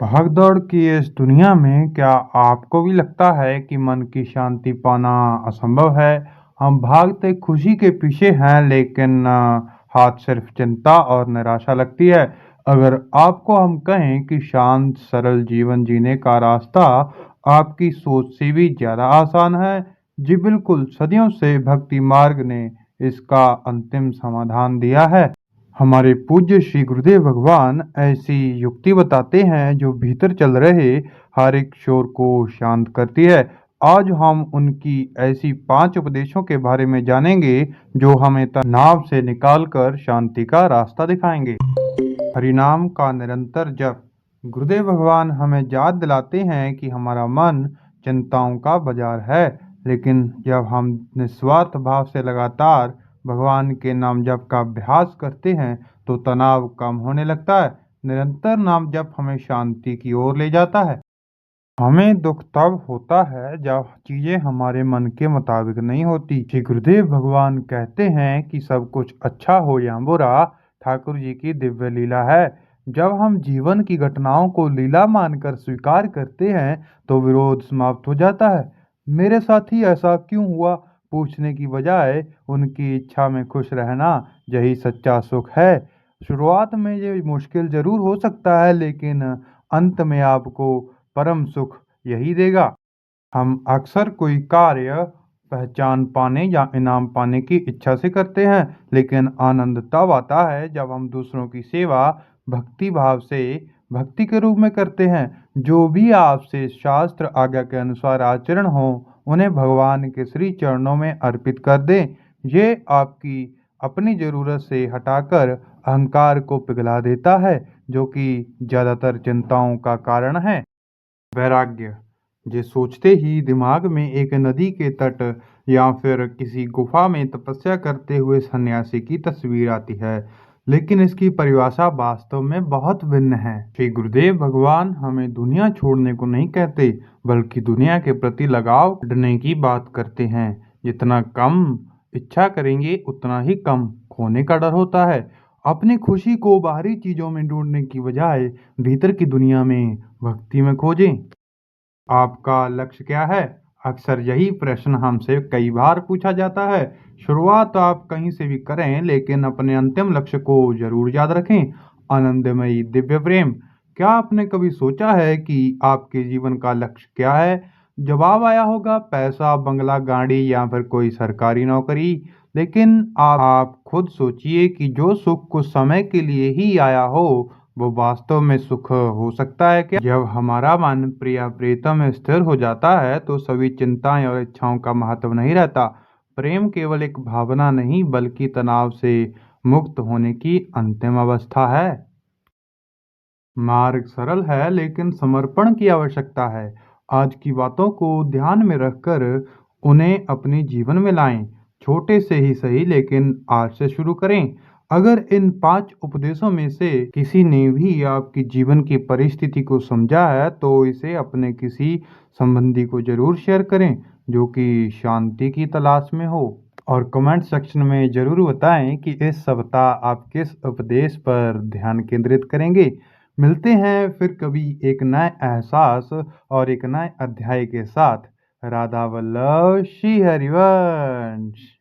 भाग-दौड़ की इस दुनिया में क्या आपको भी लगता है कि मन की शांति पाना असंभव है? हम भागते खुशी के पीछे हैं लेकिन हाथ सिर्फ चिंता और निराशा लगती है। अगर आपको हम कहें कि शांत सरल जीवन जीने का रास्ता आपकी सोच से भी ज़्यादा आसान है, जी बिल्कुल, सदियों से भक्ति मार्ग ने इसका अंतिम समाधान दिया है। हमारे पूज्य श्री गुरुदेव भगवान ऐसी युक्ति बताते हैं जो भीतर चल रहे हर एक शोर को शांत करती है। आज हम उनकी ऐसी 5 उपदेशों के बारे में जानेंगे जो हमें तनाव से निकालकर शांति का रास्ता दिखाएंगे। हरिनाम का निरंतर जप। गुरुदेव भगवान हमें याद दिलाते हैं कि हमारा मन चिंताओं का बाजार है, लेकिन जब हम निस्वार्थ भाव से लगातार भगवान के नाम जप का अभ्यास करते हैं तो तनाव कम होने लगता है। निरंतर नाम जप हमें शांति की ओर ले जाता है। हमें दुख तब होता है जब चीजें हमारे मन के मुताबिक नहीं होती। श्री गुरुदेव भगवान कहते हैं कि सब कुछ अच्छा हो या बुरा ठाकुर जी की दिव्य लीला है। जब हम जीवन की घटनाओं को लीला मानकर स्वीकार करते हैं तो विरोध समाप्त हो जाता है। मेरे साथ ही ऐसा क्यों हुआ पूछने की बजाय उनकी इच्छा में खुश रहना, यही सच्चा सुख है। शुरुआत में ये मुश्किल जरूर हो सकता है लेकिन अंत में आपको परम सुख यही देगा। हम अक्सर कोई कार्य पहचान पाने या इनाम पाने की इच्छा से करते हैं, लेकिन आनंद तब आता है जब हम दूसरों की सेवा भक्ति भाव से भक्ति के रूप में करते हैं। जो भी आपसे शास्त्र आज्ञा के अनुसार आचरण हो, उन्हें भगवान के श्री चरणों में अर्पित कर दें। ये आपकी अपनी जरूरत से हटाकर अहंकार को पिघला देता है, जो कि ज्यादातर चिंताओं का कारण है। वैराग्य। ये सोचते ही दिमाग में एक नदी के तट या फिर किसी गुफा में तपस्या करते हुए सन्यासी की तस्वीर आती है, लेकिन इसकी परिभाषा वास्तव में बहुत भिन्न है। श्री गुरुदेव भगवान हमें दुनिया छोड़ने को नहीं कहते, बल्कि दुनिया के प्रति लगाव बढ़ने की बात करते हैं। जितना कम इच्छा करेंगे उतना ही कम खोने का डर होता है। अपनी खुशी को बाहरी चीजों में ढूंढने की बजाय भीतर की दुनिया में भक्ति में खोजें। आपका लक्ष्य क्या है? अक्सर यही प्रश्न हमसे कई बार पूछा जाता है। शुरुआत आप कहीं से भी करें, लेकिन अपने अंतिम लक्ष्य को जरूर याद रखें। आनंदमयी दिव्य प्रेम। क्या आपने कभी सोचा है कि आपके जीवन का लक्ष्य क्या है? जवाब आया होगा पैसा, बंगला, गाड़ी या फिर कोई सरकारी नौकरी। लेकिन आप खुद सोचिए कि जो सुख कुछ समय के लिए ही आया हो, वो वास्तव में सुख हो सकता है क्या? जब हमारा मन प्रिय प्रीतम में स्थिर हो जाता है तो सभी चिंताएं और इच्छाओं का महत्व नहीं रहता। प्रेम केवल एक भावना नहीं बल्कि तनाव से मुक्त होने की अंतिम अवस्था है। मार्ग सरल है लेकिन समर्पण की आवश्यकता है। आज की बातों को ध्यान में रखकर उन्हें अपने जीवन में लाएं। छोटे से ही सही लेकिन आज से शुरू करें। अगर इन 5 उपदेशों में से किसी ने भी आपकी जीवन की परिस्थिति को समझा है तो इसे अपने किसी संबंधी को जरूर शेयर करें जो कि शांति की तलाश में हो। और कमेंट सेक्शन में ज़रूर बताएं कि इस सप्ताह आप किस उपदेश पर ध्यान केंद्रित करेंगे। मिलते हैं फिर कभी एक नए एहसास और एक नए अध्याय के साथ। राधा वल्लभ श्री हरिवंश।